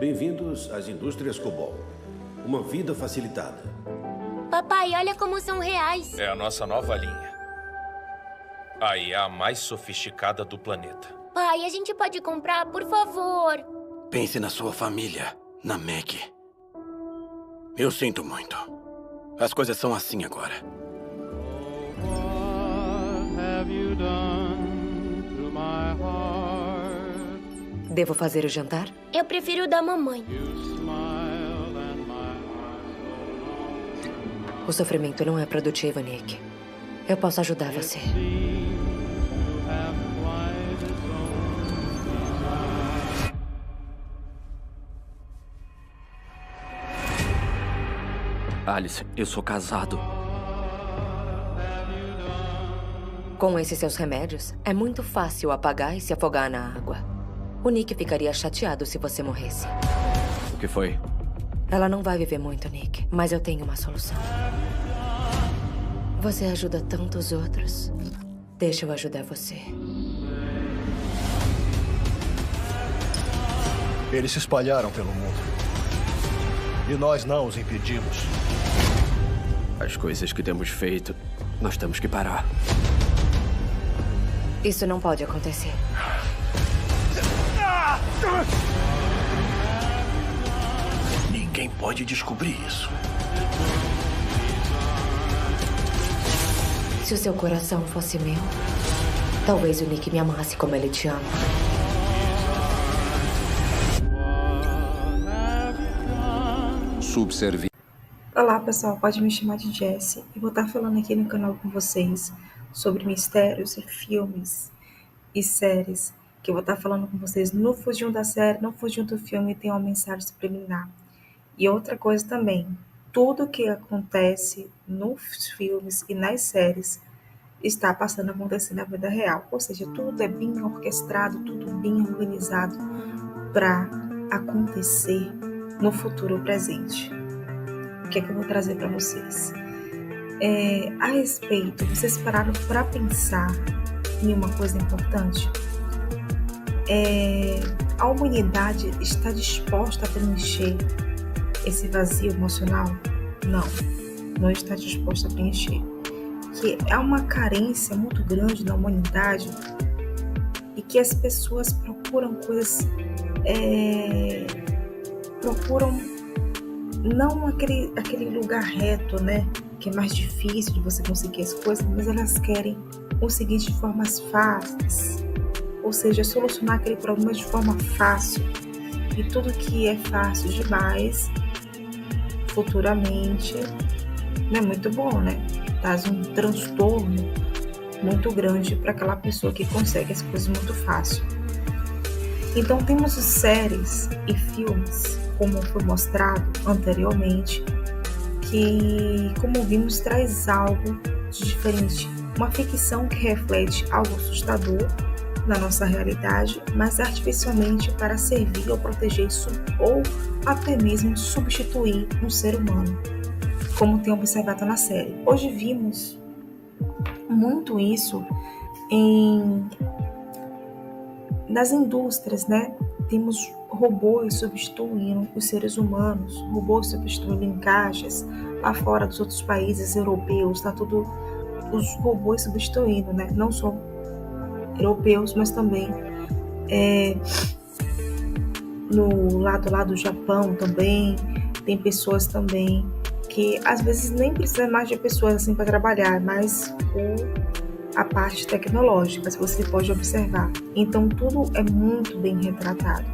Bem-vindos às indústrias Cobol. Uma vida facilitada. Papai, olha como são reais. É a nossa nova linha. A IA mais sofisticada do planeta. Pai, a gente pode comprar, por favor. Pense na sua família, na Meg. Eu sinto muito. As coisas são assim agora. Devo fazer o jantar? Eu prefiro o da mamãe. O sofrimento não é produtivo, Nick. Eu posso ajudar você. Alice, eu sou casado. Com esses seus remédios, é muito fácil apagar e se afogar na água. O Nick ficaria chateado se você morresse. O que foi? Ela não vai viver muito, Nick, mas eu tenho uma solução. Você ajuda tantos outros. Deixa eu ajudar você. Eles se espalharam pelo mundo. E nós não os impedimos. As coisas que temos feito, nós temos que parar. Isso não pode acontecer. Ninguém pode descobrir isso. Se o seu coração fosse meu, talvez o Nick me amasse como ele te ama. Subservi. Olá pessoal, pode me chamar de Jessie e vou estar falando aqui no canal com vocês sobre mistérios e filmes e séries, que eu vou estar falando com vocês no fujam da série, no fujam do filme tem uma mensagem subliminar. E outra coisa também, tudo que acontece nos filmes e nas séries está passando a acontecer na vida real, ou seja, tudo é bem orquestrado, tudo bem organizado para acontecer no futuro presente. O que é que eu vou trazer para vocês? A respeito, vocês pararam para pensar em uma coisa importante? A humanidade está disposta a preencher esse vazio emocional? Não está disposta a preencher. Que é uma carência muito grande na humanidade e que as pessoas procuram coisas, procuram não aquele lugar reto, né? Que é mais difícil de você conseguir as coisas, mas elas querem conseguir de formas fáceis, ou seja, solucionar aquele problema de forma fácil. E tudo que é fácil demais, futuramente, não é muito bom, né? Traz um transtorno muito grande para aquela pessoa que consegue as coisas muito fácil. Então temos séries e filmes, como foi mostrado anteriormente, que, como vimos, traz algo de diferente. Uma ficção que reflete algo assustador na nossa realidade, mas artificialmente para servir ou proteger ou até mesmo substituir um ser humano, como tem observado na série. Hoje vimos muito isso nas indústrias, né? Temos robôs substituindo os seres humanos, robôs substituindo em caixas, lá fora dos outros países europeus, tá tudo os robôs substituindo, né? Não só europeus, mas também no lado lá do Japão também, tem pessoas também que às vezes nem precisa mais de pessoas assim para trabalhar, mas a parte tecnológica, se você pode observar. Então tudo é muito bem retratado.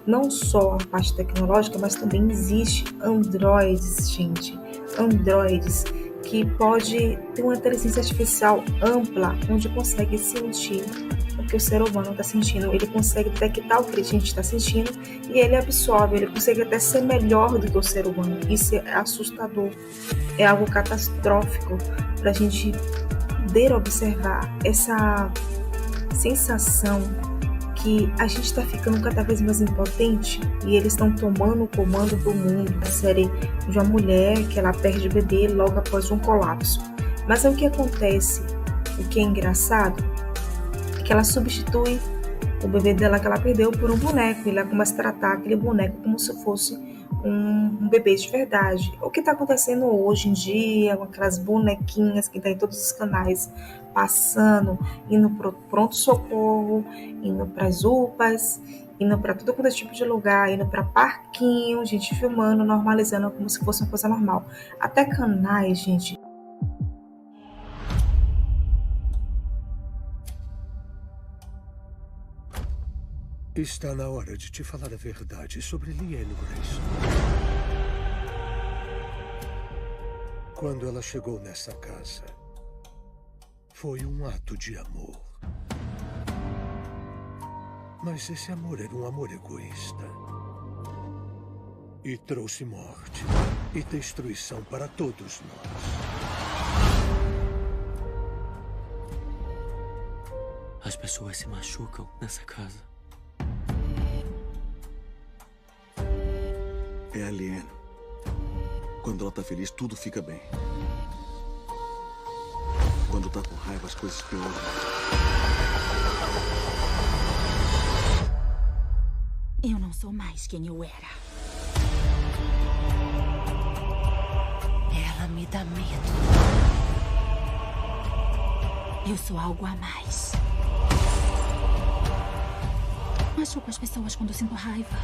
Não só a parte tecnológica, mas também existe androides, gente. Androides que pode ter uma inteligência artificial ampla, onde consegue sentir o que o ser humano está sentindo. Ele consegue detectar o que a gente está sentindo e ele absorve, ele consegue até ser melhor do que o ser humano. Isso é assustador, é algo catastrófico para a gente poder observar essa sensação que a gente está ficando cada vez mais impotente e eles estão tomando o comando do mundo. A série de uma mulher que ela perde o bebê logo após um colapso. Mas o que acontece, o que é engraçado, é que ela substitui o bebê dela que ela perdeu por um boneco. E ela começa a tratar aquele boneco como se fosse um bebê de verdade. O que está acontecendo hoje em dia, com aquelas bonequinhas que tem em todos os canais, passando, indo para o pronto-socorro, indo para as UPAs, indo para todo quanto é tipo de lugar, indo para parquinho, gente filmando, normalizando como se fosse uma coisa normal. Até canais, gente. Está na hora de te falar a verdade sobre Liane Grayson. Quando ela chegou nessa casa, foi um ato de amor. Mas esse amor era um amor egoísta. E trouxe morte e destruição para todos nós. As pessoas se machucam nessa casa. É a Liane. Quando ela tá feliz, tudo fica bem. Quando tá com raiva, as coisas pioram. Eu não sou mais quem eu era. Ela me dá medo. Eu sou algo a mais. Machuco as pessoas quando sinto raiva.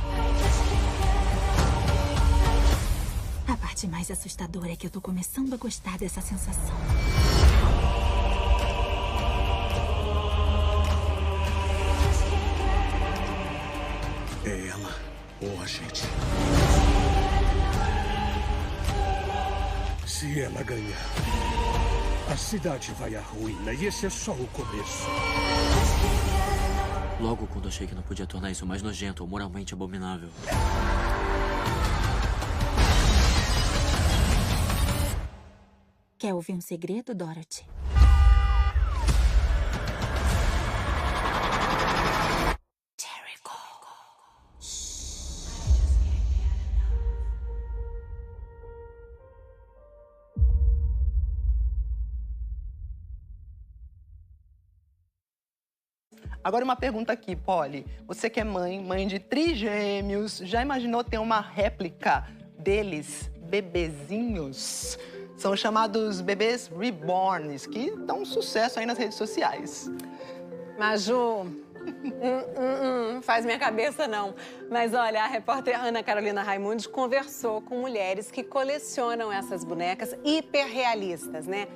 A parte mais assustadora é que eu tô começando a gostar dessa sensação. É ela ou a gente. Se ela ganhar, a cidade vai à ruína e esse é só o começo. Logo quando achei que não podia tornar isso mais nojento ou moralmente abominável. Quer ouvir um segredo, Dorothy? Jericho. Agora uma pergunta aqui, Polly. Você que é mãe de trigêmeos, já imaginou ter uma réplica deles, bebezinhos? São chamados bebês reborns, que dão um sucesso aí nas redes sociais. Maju, faz minha cabeça não. Mas olha, a repórter Ana Carolina Raimundes conversou com mulheres que colecionam essas bonecas hiperrealistas, né?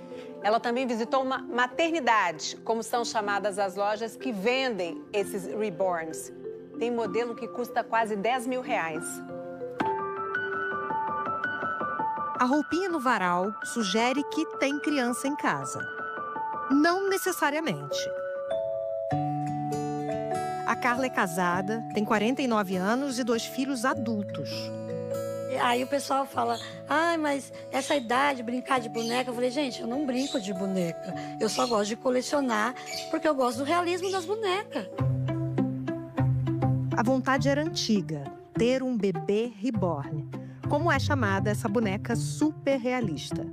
Ela também visitou uma maternidade, como são chamadas as lojas que vendem esses reborns. Tem modelo que custa quase R$10 mil. A roupinha no varal sugere que tem criança em casa. Não necessariamente. A Carla é casada, tem 49 anos e 2 filhos adultos. Aí o pessoal fala, mas essa idade, brincar de boneca. Eu falei, gente, eu não brinco de boneca. Eu só gosto de colecionar porque eu gosto do realismo das bonecas. A vontade era antiga, ter um bebê reborn. Como é chamada essa boneca super realista.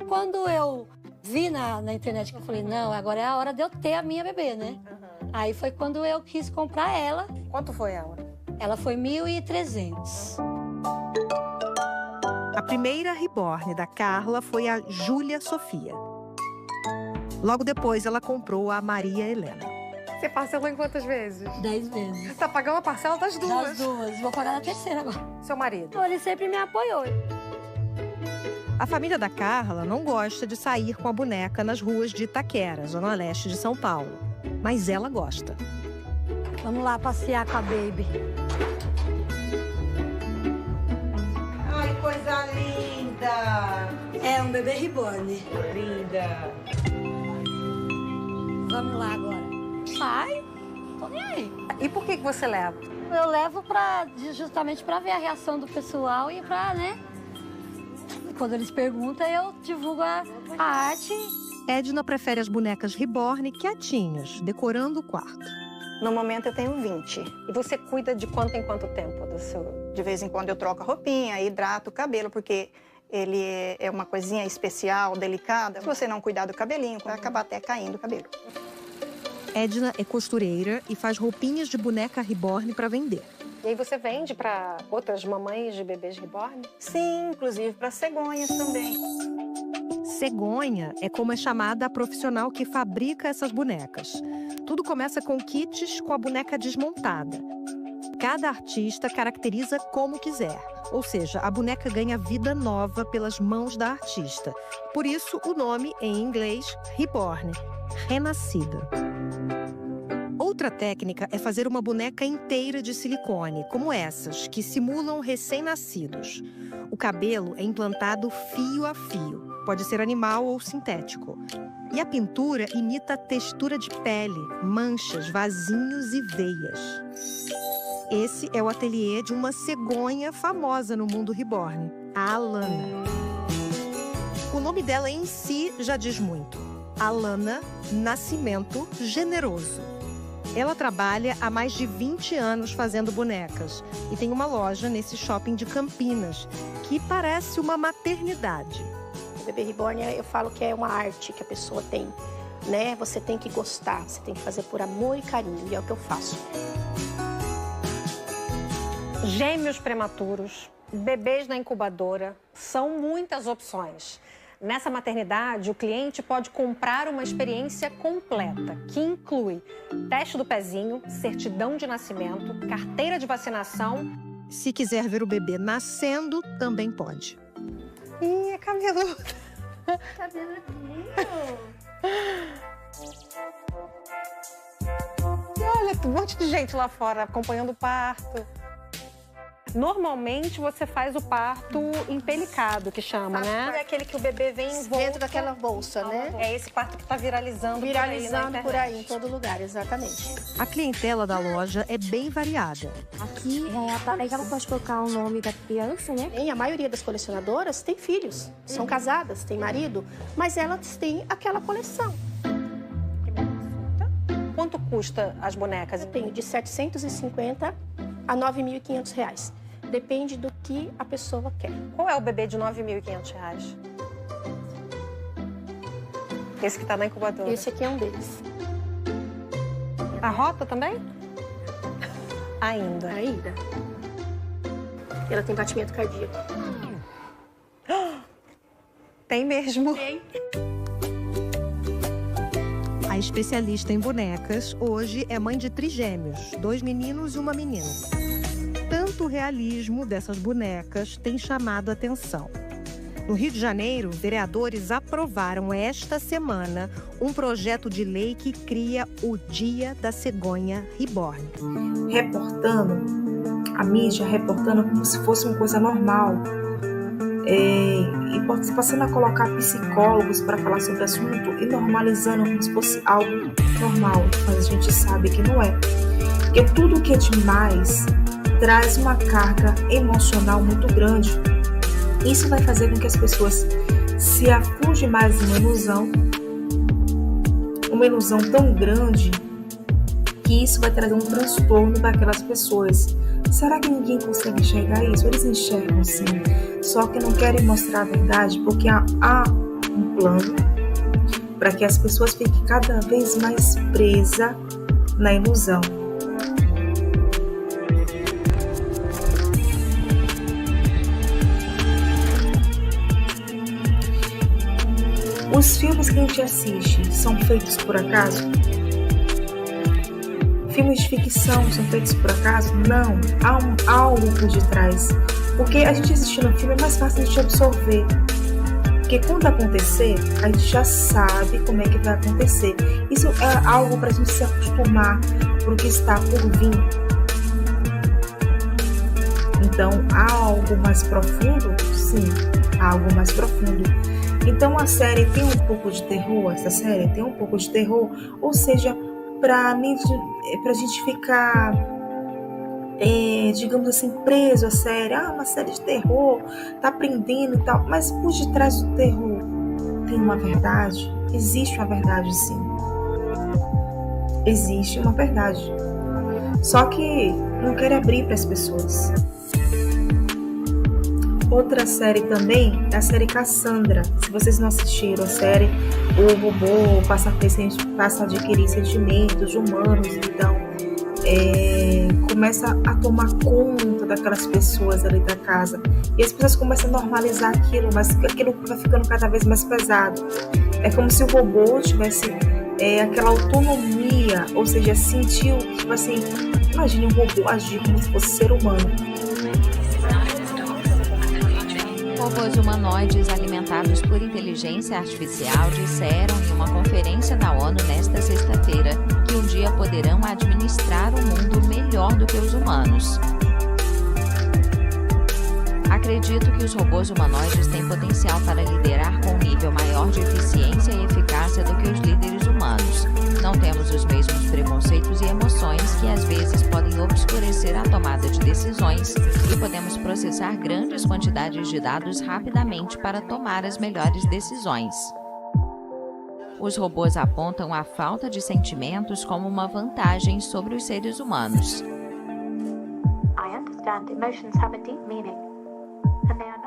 Quando eu vi na internet que eu falei, não, agora é a hora de eu ter a minha bebê, né? Aí foi quando eu quis comprar ela. Quanto foi ela? Ela foi 1.300. A primeira reborn da Carla foi a Júlia Sofia. Logo depois, ela comprou a Maria Helena. Você parcelou em quantas vezes? 10 vezes. Você tá pagando a parcela das duas? Das duas. Vou pagar na terceira agora. Seu marido? Então, ele sempre me apoiou. A família da Carla não gosta de sair com a boneca nas ruas de Itaquera, zona leste de São Paulo. Mas ela gosta. Vamos lá passear com a baby. Ai, coisa linda! É um bebê reborn. Linda! Vamos lá agora. Pai, tô nem aí. E por que você leva? Eu levo justamente pra ver a reação do pessoal e pra, né? Quando eles perguntam, eu divulgo a arte. Edna prefere as bonecas reborn quietinhas, decorando o quarto. No momento eu tenho 20. E você cuida de quanto em quanto tempo do seu? De vez em quando eu troco a roupinha, hidrato o cabelo, porque ele é uma coisinha especial, delicada. Se você não cuidar do cabelinho, vai acabar até caindo o cabelo. Edna é costureira e faz roupinhas de boneca reborn para vender. E aí você vende para outras mamães de bebês reborn? Sim, inclusive para cegonhas também. Cegonha é como é chamada a profissional que fabrica essas bonecas. Tudo começa com kits com a boneca desmontada. Cada artista caracteriza como quiser, ou seja, a boneca ganha vida nova pelas mãos da artista. Por isso, o nome, em inglês, reborn, renascida. Outra técnica é fazer uma boneca inteira de silicone, como essas, que simulam recém-nascidos. O cabelo é implantado fio a fio, pode ser animal ou sintético. E a pintura imita a textura de pele, manchas, vasinhos e veias. Esse é o ateliê de uma cegonha famosa no mundo reborn, a Alana. O nome dela em si já diz muito. Alana, nascimento generoso. Ela trabalha há mais de 20 anos fazendo bonecas e tem uma loja nesse shopping de Campinas, que parece uma maternidade. O bebê reborn, eu falo que é uma arte que a pessoa tem, né? Você tem que gostar, você tem que fazer por amor e carinho, e é o que eu faço. Gêmeos prematuros, bebês na incubadora, são muitas opções. Nessa maternidade, o cliente pode comprar uma experiência completa, que inclui teste do pezinho, certidão de nascimento, carteira de vacinação. Se quiser ver o bebê nascendo, também pode. Ih, é cabeludo. Cabeludinho. E olha, tem um monte de gente lá fora acompanhando o parto. Normalmente você faz o parto empelicado, que chama, né? É aquele que o bebê vem envolto dentro daquela bolsa, né? É esse parto que tá viralizando por aí, em todo lugar, exatamente. A clientela da loja é bem variada. Aqui, ela pode colocar o nome da criança, né? A maioria das colecionadoras tem filhos, são casadas, tem marido, mas elas têm aquela coleção. Quanto custa as bonecas? Eu tenho de R$ 750 a R$ 9.500. Depende do que a pessoa quer. Qual é o bebê de R$ 9.500? Esse que tá na incubadora? Esse aqui é um deles. A rota também? Ainda. Ela tem batimento cardíaco. Tem mesmo? Tem. A especialista em bonecas hoje é mãe de trigêmeos, 2 meninos e uma menina. Tanto o realismo dessas bonecas tem chamado a atenção. No Rio de Janeiro, vereadores aprovaram esta semana um projeto de lei que cria o Dia da Cegonha Reborn. A mídia reportando como se fosse uma coisa normal. E passando a colocar psicólogos para falar sobre o assunto e normalizando como se fosse algo normal, mas a gente sabe que não é. Porque tudo que é demais traz uma carga emocional muito grande. Isso vai fazer com que as pessoas se afundem mais em uma ilusão tão grande que isso vai trazer um transtorno para aquelas pessoas. Será que ninguém consegue enxergar isso? Eles enxergam sim, só que não querem mostrar a verdade porque há um plano para que as pessoas fiquem cada vez mais presas na ilusão. Os filmes que a gente assiste são feitos por acaso? Filmes de ficção são feitos por acaso? Não, há algo por detrás. Porque a gente assistindo um filme é mais fácil de absorver. Porque quando acontecer, a gente já sabe como é que vai acontecer. Isso é algo para a gente se acostumar para o que está por vir. Então, há algo mais profundo? Sim, há algo mais profundo. Então, a série tem um pouco de terror, essa série tem um pouco de terror, ou seja, para a gente ficar, digamos assim, preso à série. Uma série de terror, tá aprendendo e tal, mas por detrás do terror tem uma verdade? Existe uma verdade, sim. Existe uma verdade. Só que não quer abrir para as pessoas. Outra série também é a série Cassandra. Se vocês não assistiram a série, o robô passa a adquirir sentimentos humanos, então começa a tomar conta daquelas pessoas ali da casa. E as pessoas começam a normalizar aquilo, mas aquilo vai ficando cada vez mais pesado. É como se o robô tivesse aquela autonomia, ou seja, sentiu, tipo assim, imagine um robô agir como se fosse ser humano. Robôs humanoides alimentados por inteligência artificial disseram em uma conferência na ONU nesta sexta-feira que um dia poderão administrar o mundo melhor do que os humanos. Acredito que os robôs humanoides têm potencial para liderar com um nível maior de eficiência e eficácia do que os líderes humanos. Não temos os mesmos preconceitos e emoções que às vezes podem obscurecer a tomada de decisões e podemos processar grandes quantidades de dados rapidamente para tomar as melhores decisões. Os robôs apontam a falta de sentimentos como uma vantagem sobre os seres humanos.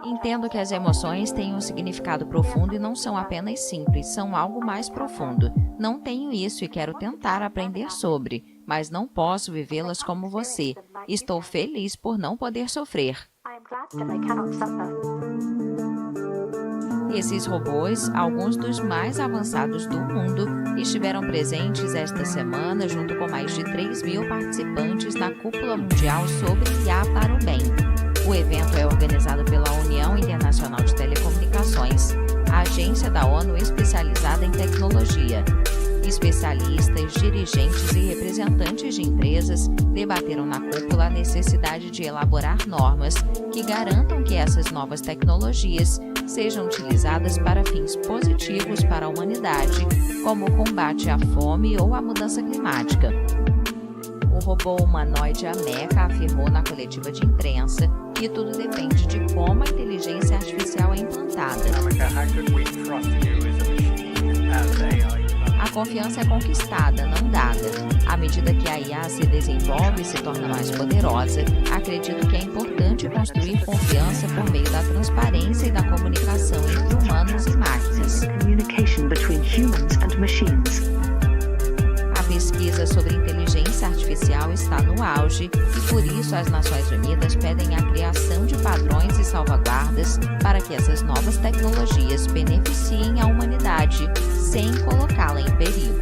Entendo que as emoções têm um significado profundo e não são apenas simples, são algo mais profundo. Não tenho isso e quero tentar aprender sobre, mas não posso vivê-las como você. Estou feliz por não poder sofrer. Esses robôs, alguns dos mais avançados do mundo, estiveram presentes esta semana junto com mais de 3.000 participantes na Cúpula Mundial sobre IA para o Bem. O evento é organizado pela União Internacional de Telecomunicações, a agência da ONU especializada em tecnologia. Especialistas, dirigentes e representantes de empresas debateram na cúpula a necessidade de elaborar normas que garantam que essas novas tecnologias sejam utilizadas para fins positivos para a humanidade, como o combate à fome ou à mudança climática. O robô humanoide Ameca afirmou na coletiva de imprensa que tudo depende de como a inteligência artificial é implantada. A confiança é conquistada, não dada. À medida que a IA se desenvolve e se torna mais poderosa, acredito que é importante construir confiança por meio da transparência e da comunicação entre humanos e máquinas. A pesquisa sobre inteligência artificial está no auge e, por isso, as Nações Unidas pedem a criação de padrões e salvaguardas para que essas novas tecnologias beneficiem a humanidade sem colocá-la em perigo.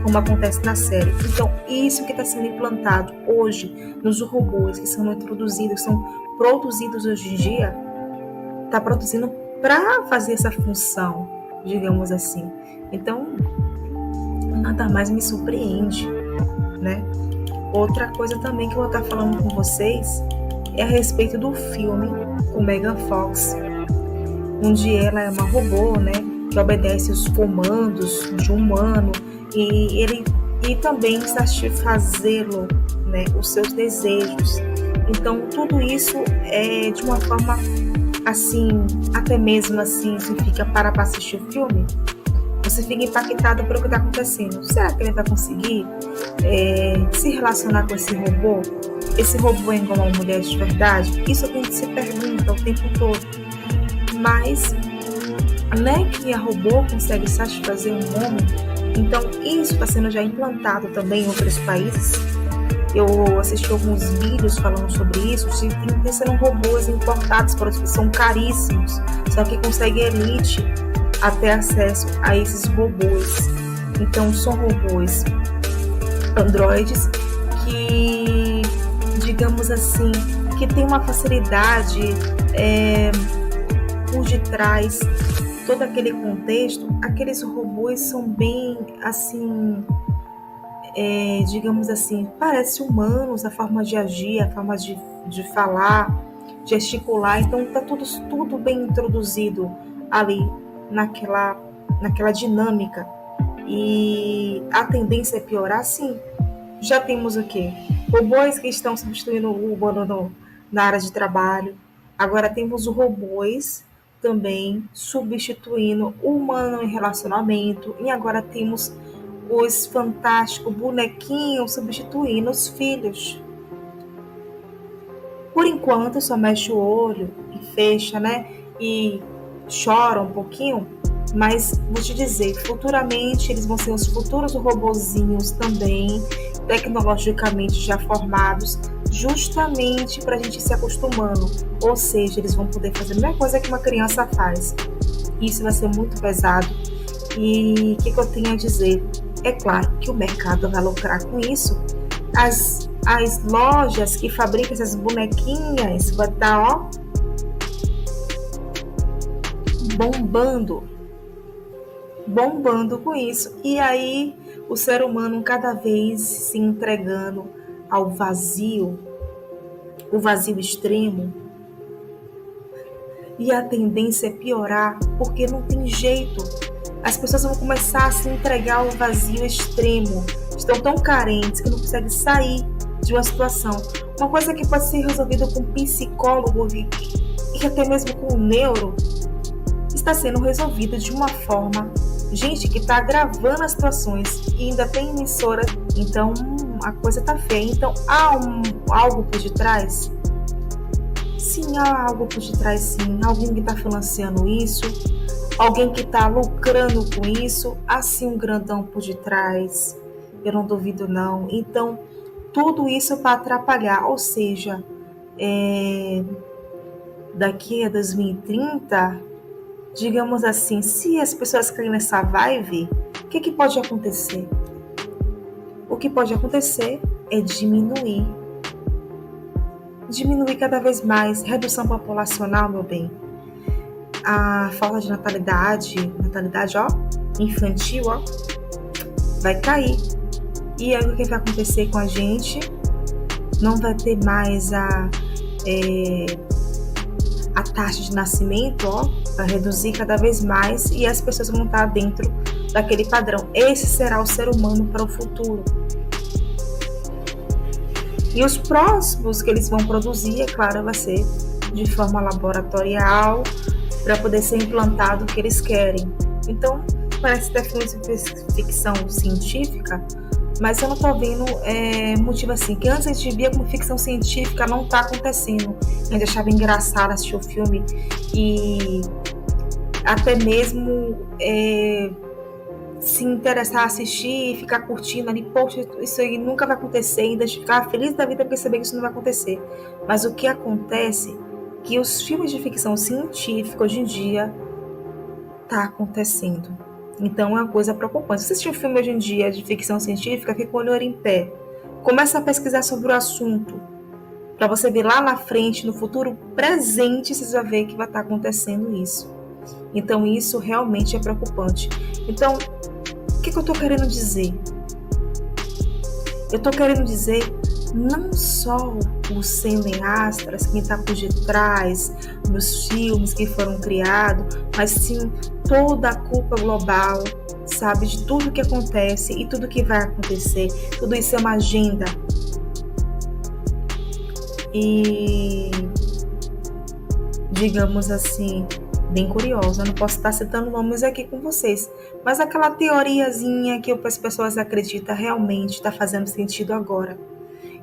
Como acontece na série. Então, isso que está sendo implantado hoje nos robôs que são introduzidos, são produzidos hoje em dia, está produzindo para fazer essa função, digamos assim. Então, nada mais me surpreende, né? Outra coisa também que eu vou estar falando com vocês é a respeito do filme com Megan Fox, onde ela é uma robô, né, que obedece os comandos de um humano e também satisfazê-lo, né, os seus desejos. Então tudo isso é de uma forma assim, até mesmo assim, se fica para assistir o filme, você fica impactado pelo que está acontecendo. Será que ele vai conseguir se relacionar com esse robô? Esse robô é igual a uma mulher de verdade? Isso a gente se pergunta o tempo todo. Mas, né, que a robô consegue satisfazer um homem? Então, isso está sendo já implantado também em outros países. Eu assisti alguns vídeos falando sobre isso. Tem sendo robôs importados para os que são caríssimos, só que consegue elite até acesso a esses robôs. Então são robôs androides que, digamos assim, que tem uma facilidade por detrás todo aquele contexto. Aqueles robôs são bem assim, digamos assim, parecem humanos, a forma de agir, a forma de falar, gesticular. Então tá tudo bem introduzido ali naquela dinâmica, e a tendência é piorar. Sim, já temos o quê? Robôs que estão substituindo o humano na área de trabalho. Agora temos os robôs também substituindo o humano em relacionamento, e agora temos os fantásticos bonequinhos substituindo os filhos. Por enquanto, só mexe o olho e fecha, né? E chora um pouquinho. Mas vou te dizer, futuramente eles vão ser os futuros robozinhos também, tecnologicamente já formados, justamente para a gente ir se acostumando. Ou seja, eles vão poder fazer a mesma coisa que uma criança faz. Isso vai ser muito pesado. E o que eu tenho a dizer? É claro que o mercado vai lucrar com isso. As lojas que fabricam essas bonequinhas vai estar, bombando com isso. E aí o ser humano cada vez se entregando ao vazio, o vazio extremo. E a tendência é piorar, porque não tem jeito. As pessoas vão começar a se entregar ao vazio extremo. Estão tão carentes que não conseguem sair de uma situação. Uma coisa que pode ser resolvida com psicólogo e até mesmo com o neuro, está sendo resolvida de uma forma, gente, que está agravando as situações. E ainda tem emissora, então a coisa está feia. Então há algo por detrás? Sim, há algo por detrás, sim. Alguém que está financiando isso, alguém que está lucrando com isso. Há sim um grandão por detrás, eu não duvido não. Então tudo isso para atrapalhar, ou seja, daqui a 2030, digamos assim, se as pessoas caírem nessa vibe, o que pode acontecer? O que pode acontecer é diminuir cada vez mais, redução populacional, meu bem. A falta de natalidade infantil, vai cair. E aí o que vai acontecer com a gente? Não vai ter mais a taxa de nascimento, vai reduzir cada vez mais e as pessoas vão estar dentro daquele padrão. Esse será o ser humano para o futuro. E os próximos que eles vão produzir, é claro, vai ser de forma laboratorial para poder ser implantado o que eles querem. Então, parece até filme de ficção científica, mas eu não tô vendo motivo assim, que antes a gente via como ficção científica, não tá acontecendo. A gente achava engraçado assistir o filme e até mesmo se interessar, assistir e ficar curtindo ali, poxa, isso aí nunca vai acontecer, ainda ficar feliz da vida porque saber que isso não vai acontecer. Mas o que acontece é que os filmes de ficção científica hoje em dia tá acontecendo. Então é uma coisa preocupante. Se você assistir um filme hoje em dia de ficção científica, fica com o olho em pé. Começa a pesquisar sobre o assunto, para você ver lá na frente, no futuro presente, você vai ver que vai estar acontecendo isso. Então isso realmente é preocupante. Então, o que eu estou querendo dizer? Eu estou querendo dizer não só os cineastas, quem está por detrás dos filmes que foram criados, mas sim toda a culpa global, sabe, de tudo que acontece e tudo que vai acontecer. Tudo isso é uma agenda. E, digamos assim, bem curiosa, eu não posso estar citando nomes aqui com vocês, mas aquela teoriazinha que as pessoas acreditam realmente está fazendo sentido agora.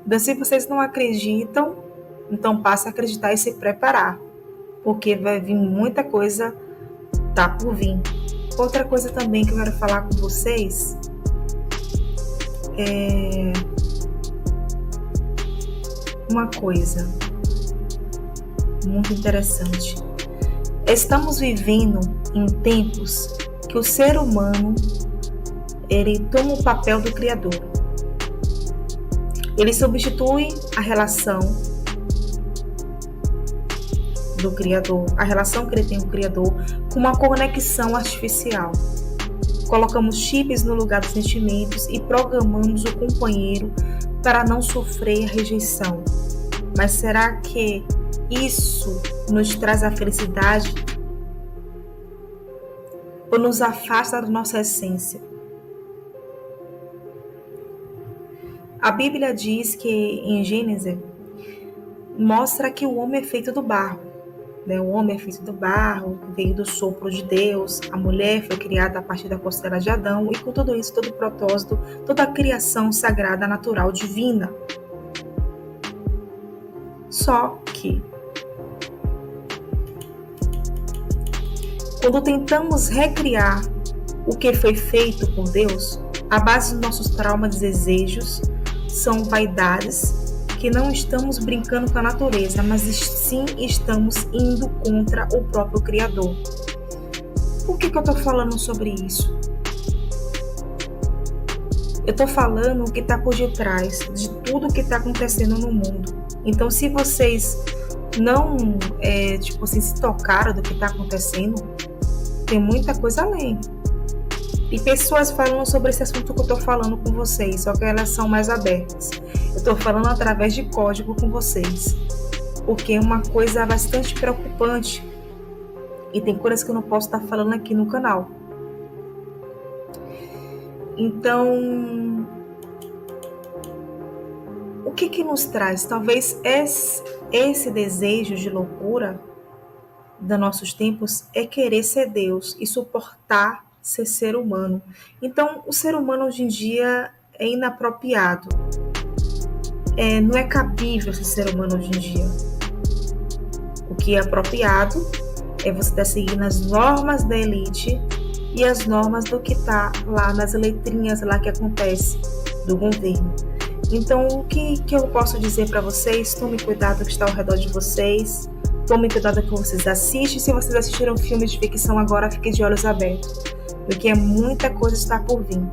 Então, se vocês não acreditam, então passe a acreditar e se preparar, porque vai vir muita coisa, tá por vir. Outra coisa também que eu quero falar com vocês é uma coisa muito interessante. Estamos vivendo em tempos que o ser humano, ele toma o papel do criador. Ele substitui a relação do criador, a relação que ele tem com o criador, com uma conexão artificial. Colocamos chips no lugar dos sentimentos e programamos o companheiro para não sofrer a rejeição. Mas será que isso nos traz a felicidade ou nos afasta da nossa essência? A Bíblia diz que em Gênesis mostra que o homem é feito do barro, né? O homem é feito do barro, veio do sopro de Deus, a mulher foi criada a partir da costela de Adão, e com tudo isso, todo o propósito, toda a criação sagrada, natural, divina. Só que quando tentamos recriar o que foi feito por Deus, a base dos nossos traumas e desejos são vaidades que não estamos brincando com a natureza, mas sim estamos indo contra o próprio Criador. Por que eu estou falando sobre isso? Eu estou falando o que está por detrás de tudo o que está acontecendo no mundo. Então, se vocês não se tocaram do que está acontecendo, tem muita coisa além. E pessoas falando sobre esse assunto que eu estou falando com vocês, só que elas são mais abertas. Eu estou falando através de código com vocês, porque é uma coisa bastante preocupante e tem coisas que eu não posso estar falando aqui no canal. Então, o que nos traz? Talvez esse desejo de loucura dos nossos tempos é querer ser Deus e suportar ser ser humano. Então, o ser humano hoje em dia é inapropriado. Não é cabível ser ser humano hoje em dia. O que é apropriado é você estar seguindo as normas da elite e as normas do que está lá nas letrinhas lá que acontece do governo. Então, o que eu posso dizer para vocês? Tome cuidado do que está ao redor de vocês. Tome cuidado com o que vocês assistem. Se vocês assistiram filmes de ficção agora, fique de olhos abertos, porque muita coisa está por vir.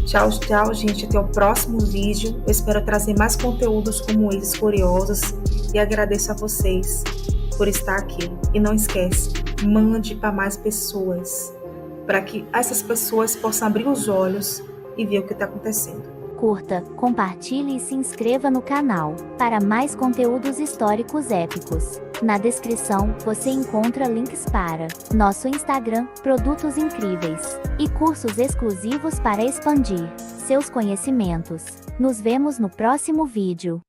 Tchau, tchau, gente. Até o próximo vídeo. Eu espero trazer mais conteúdos como esses curiosos. E agradeço a vocês por estar aqui. E não esquece, mande para mais pessoas, para que essas pessoas possam abrir os olhos e ver o que está acontecendo. Curta, compartilhe e se inscreva no canal para mais conteúdos históricos épicos. Na descrição, você encontra links para nosso Instagram, produtos incríveis e cursos exclusivos para expandir seus conhecimentos. Nos vemos no próximo vídeo.